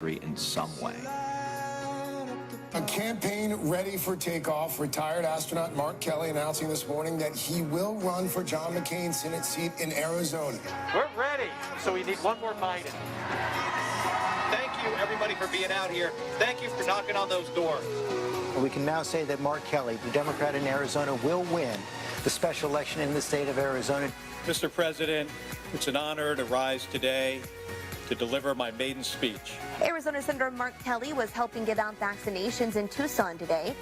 in some way. A campaign ready for takeoff. Retired astronaut Mark Kelly announcing this morning that he will run for John McCain's Senate seat in Arizona. We're ready, so we need one more Biden. Thank you, everybody, for being out here. Thank you for knocking on those doors. We can now say that Mark Kelly, the Democrat in Arizona, will win the special election in the state of Arizona. Mr. President, it's an honor to rise today to deliver my maiden speech. Arizona Senator Mark Kelly was helping give out vaccinations in Tucson today.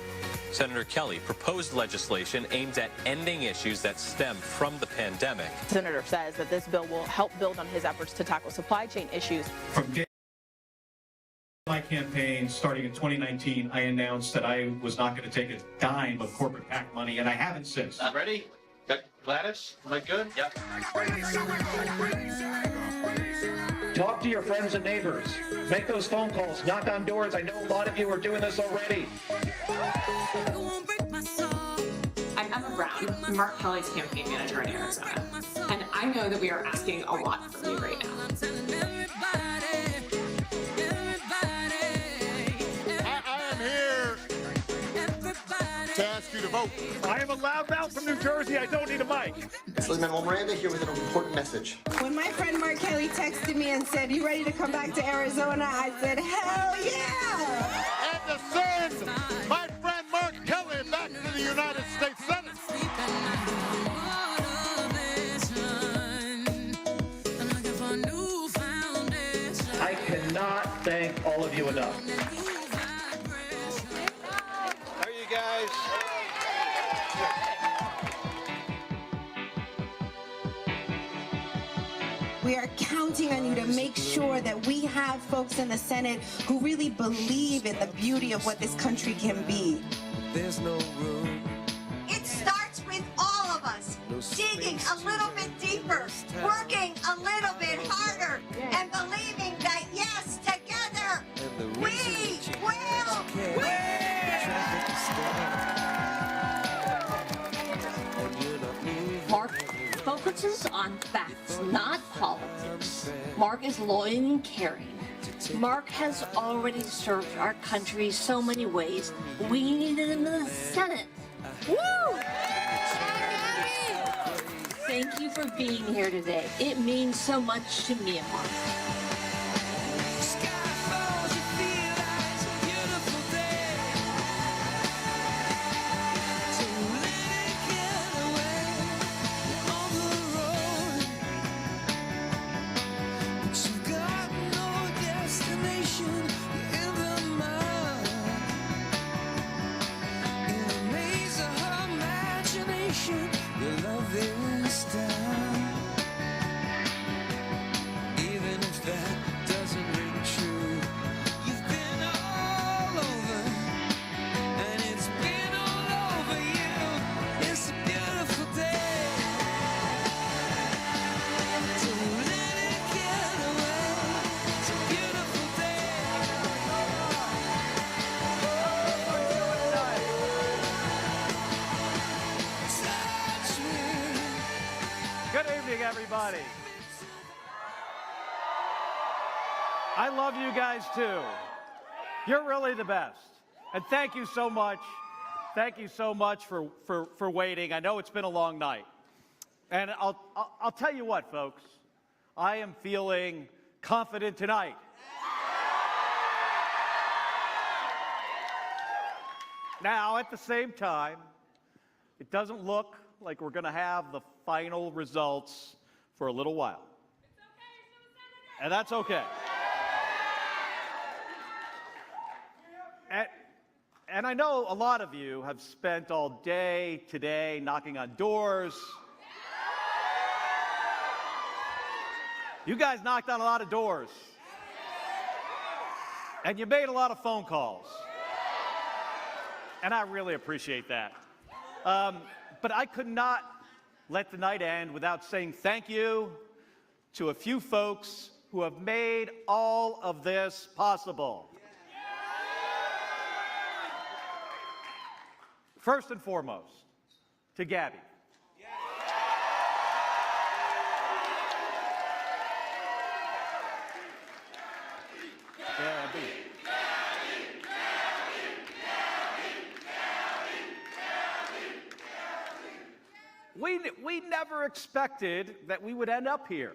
Senator Kelly proposed legislation aimed at ending issues that stem from the pandemic. The senator says that this bill will help build on his efforts to tackle supply chain issues. From my campaign starting in 2019, I announced that I was not going to take a dime of corporate PAC money, and I haven't since. Ready? Got Gladys? Am I good? Yep. Talk to your friends and neighbors. Make those phone calls. Knock on doors. I know a lot of you are doing this already. I'm Emma Brown, Mark Kelly's campaign manager in Arizona, and I know that we are asking a lot from you right now. I am here to ask you to vote. I am a loudmouth from New Jersey. I don't need a mic. It's Lin-Manuel Miranda here with an important message. When my friend Mark Kelly texted me and said, "You ready to come back to Arizona?" I said, "Hell yeah!" And to send my friend Mark Kelly back to the United States Senate. I cannot thank all of you enough. How are you guys? We are counting on you to make sure that we have folks in the Senate who really believe in the beauty of what this country can be. There's no room. It starts with all of us digging a little bit deeper, working a little bit harder, and believing that, yes, together, we will win! Mark focuses on facts, not politics. Mark is loyal and caring. Mark has already served our country so many ways. We needed him in the Senate. Woo! Thank you for being here today. It means so much to me and Mark. Good evening, everybody. I love you guys, too. You're really the best. And thank you so much. Thank you so much for waiting. I know it's been a long night. And I'll tell you what, folks. I am feeling confident tonight. Now, at the same time, it doesn't look like we're going to have the final results for a little while. And that's okay. And I know a lot of you have spent all day today knocking on doors. You guys knocked on a lot of doors. And you made a lot of phone calls. And I really appreciate that. But I could not let the night end without saying thank you to a few folks who have made all of this possible. First and foremost, to Gabby. Yeah, we never expected that we would end up here.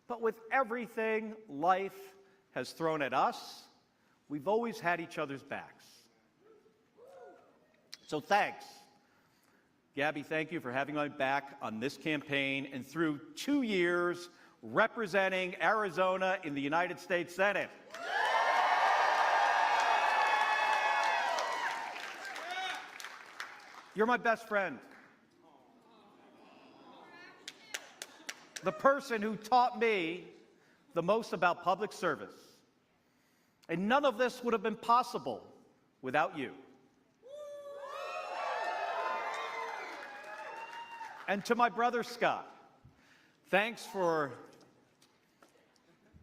But with everything life has thrown at us, we've always had each other's backs. So thanks. Gabby, thank you for having my back on this campaign and through 2 years representing Arizona in the United States Senate. You're my best friend. The person who taught me the most about public service. And none of this would have been possible without you. And to my brother Scott, thanks for,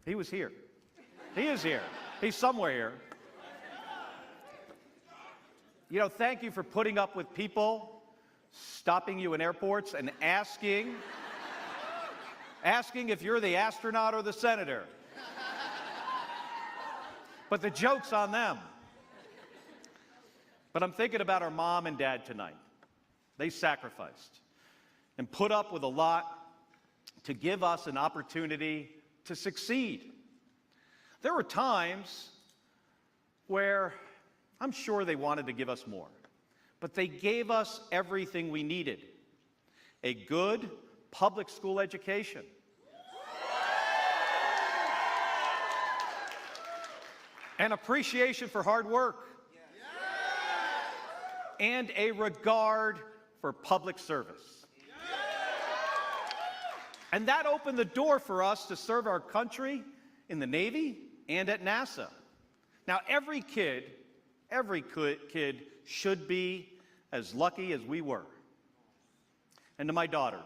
he was here. He is here. He's somewhere here. You know, thank you for putting up with people stopping you in airports and asking if you're the astronaut or the senator. But the joke's on them. But I'm thinking about our mom and dad tonight. They sacrificed and put up with a lot to give us an opportunity to succeed. There were times where I'm sure they wanted to give us more, but they gave us everything we needed. A good public school education. An appreciation for hard work. And a regard for public service. And that opened the door for us to serve our country in the Navy and at NASA. Now, every kid should be as lucky as we were. And to my daughters,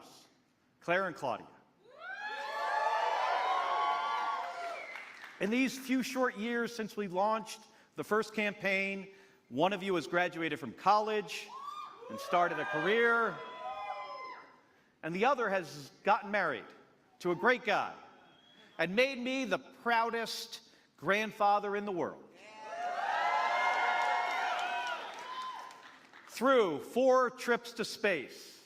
Claire and Claudia. In these few short years since we launched the first campaign, one of you has graduated from college and started a career, and the other has gotten married to a great guy and made me the proudest grandfather in the world. Through 4 trips to space,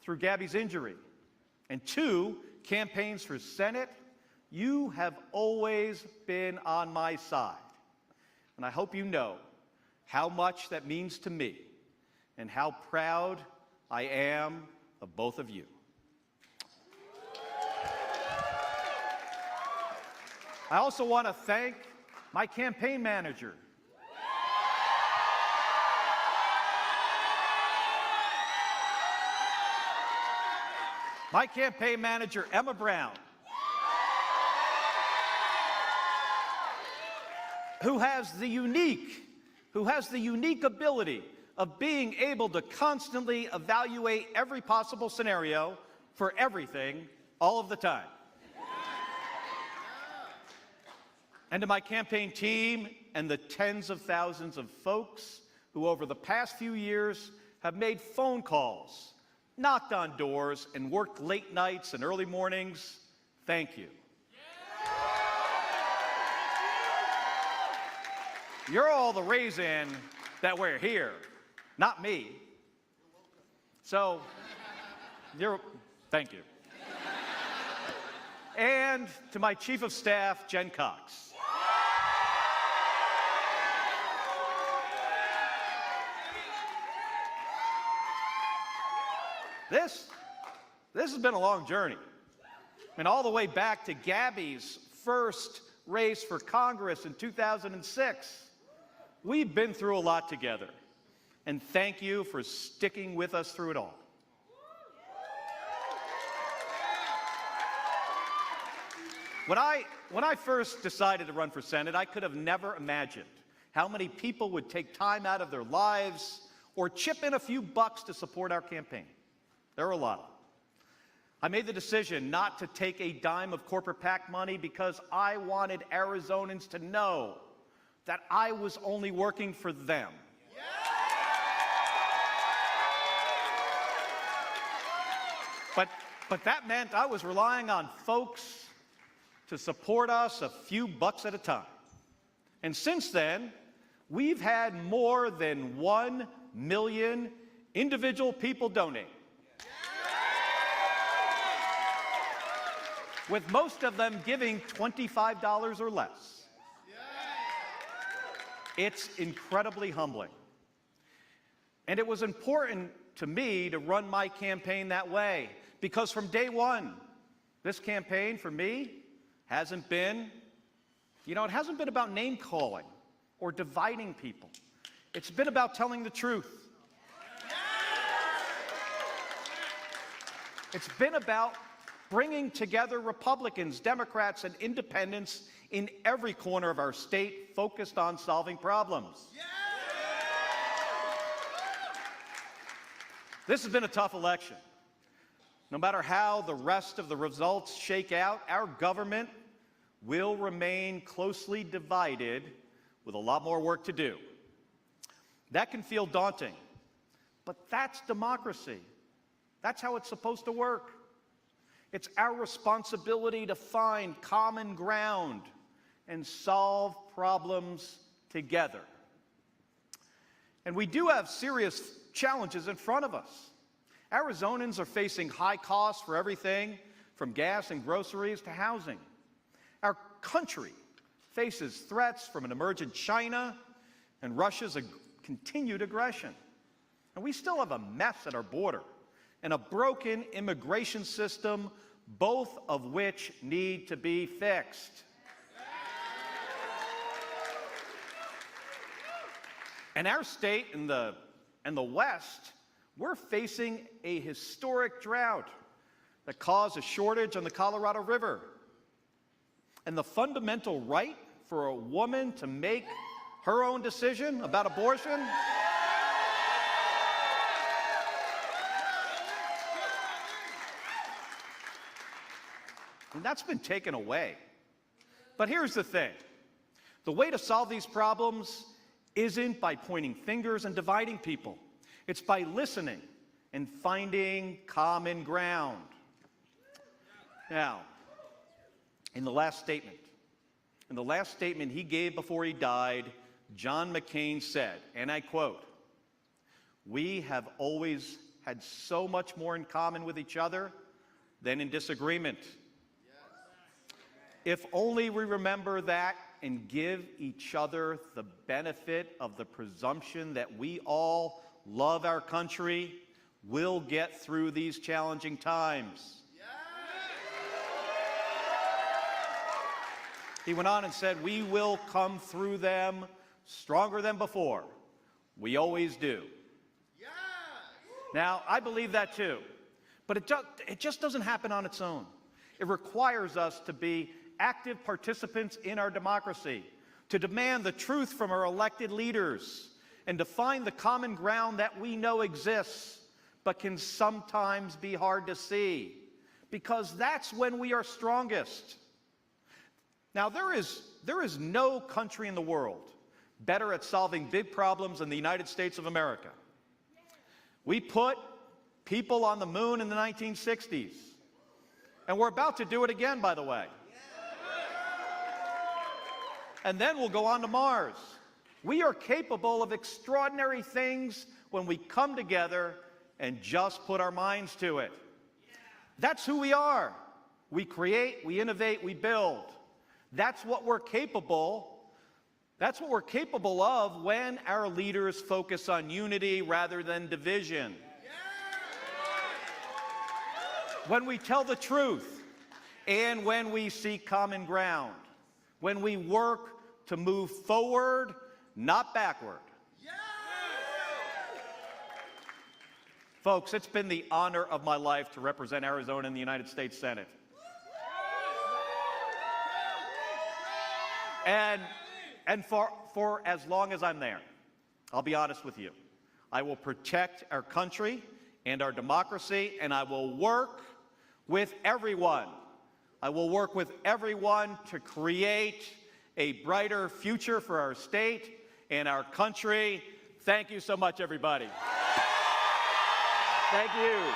through Gabby's injury, and 2 campaigns for Senate, you have always been on my side. And I hope you know how much that means to me and how proud I am of both of you. I also want to thank my campaign manager. My campaign manager, Emma Brown, who has the unique ability of being able to constantly evaluate every possible scenario for everything all of the time. And to my campaign team and the tens of thousands of folks who over the past few years have made phone calls, knocked on doors, and worked late nights and early mornings, thank you. You're all the reason that we're here, not me. So, thank you. And to my Chief of Staff, Jen Cox. This has been a long journey. And all the way back to Gabby's first race for Congress in 2006. We've been through a lot together. And thank you for sticking with us through it all. When I first decided to run for Senate, I could have never imagined how many people would take time out of their lives or chip in a few bucks to support our campaign. There were a lot of them. I made the decision not to take a dime of corporate PAC money because I wanted Arizonans to know that I was only working for them. But that meant I was relying on folks to support us a few bucks at a time. And since then, we've had more than 1 million individual people donate. with most of them giving $25 or less. It's incredibly humbling. And it was important to me to run my campaign that way, because from day one, this campaign for me hasn't been, it hasn't been about name calling or dividing people. It's been about telling the truth. It's been about bringing together Republicans, Democrats, and independents in every corner of our state focused on solving problems. This has been a tough election. No matter how the rest of the results shake out, our government will remain closely divided with a lot more work to do. That can feel daunting, but that's democracy. That's how it's supposed to work. It's our responsibility to find common ground and solve problems together. And we do have serious challenges in front of us. Arizonans are facing high costs for everything from gas and groceries to housing. Our country faces threats from an emergent China and Russia's continued aggression. And we still have a mess at our border and a broken immigration system, both of which need to be fixed. And our state and the West, we're facing a historic drought that caused a shortage on the Colorado River. And the fundamental right for a woman to make her own decision about abortion, and that's been taken away. But here's the thing. The way to solve these problems isn't by pointing fingers and dividing people. It's by listening and finding common ground. Now, in the last statement he gave before he died, John McCain said, and I quote, "We have always had so much more in common with each other than in disagreement. If only we remember that and give each other the benefit of the presumption that we all love our country, we'll get through these challenging times." He went on and said, "We will come through them stronger than before. We always do." Now, I believe that too, but it just doesn't happen on its own. It requires us to be active participants in our democracy, to demand the truth from our elected leaders, and to find the common ground that we know exists, but can sometimes be hard to see, because that's when we are strongest. Now, there is no country in the world better at solving big problems than the United States of America. We put people on the moon in the 1960s, and we're about to do it again, by the way. And then we'll go on to Mars. We are capable of extraordinary things when we come together and just put our minds to it. That's who we are. We create, we innovate, we build. That's what we're capable of when our leaders focus on unity rather than division. When we tell the truth and when we seek common ground. When we work to move forward, not backward. Folks, it's been the honor of my life to represent Arizona in the United States Senate. And for as long as I'm there, I'll be honest with you, I will protect our country and our democracy, and I will work with everyone. I will work with everyone to create a brighter future for our state and our country. Thank you so much, everybody. Thank you.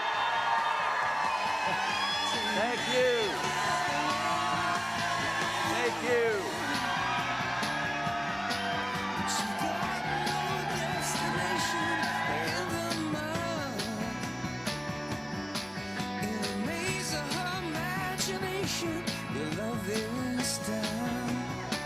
Thank you. Thank you. Imagination. patient, your love is down.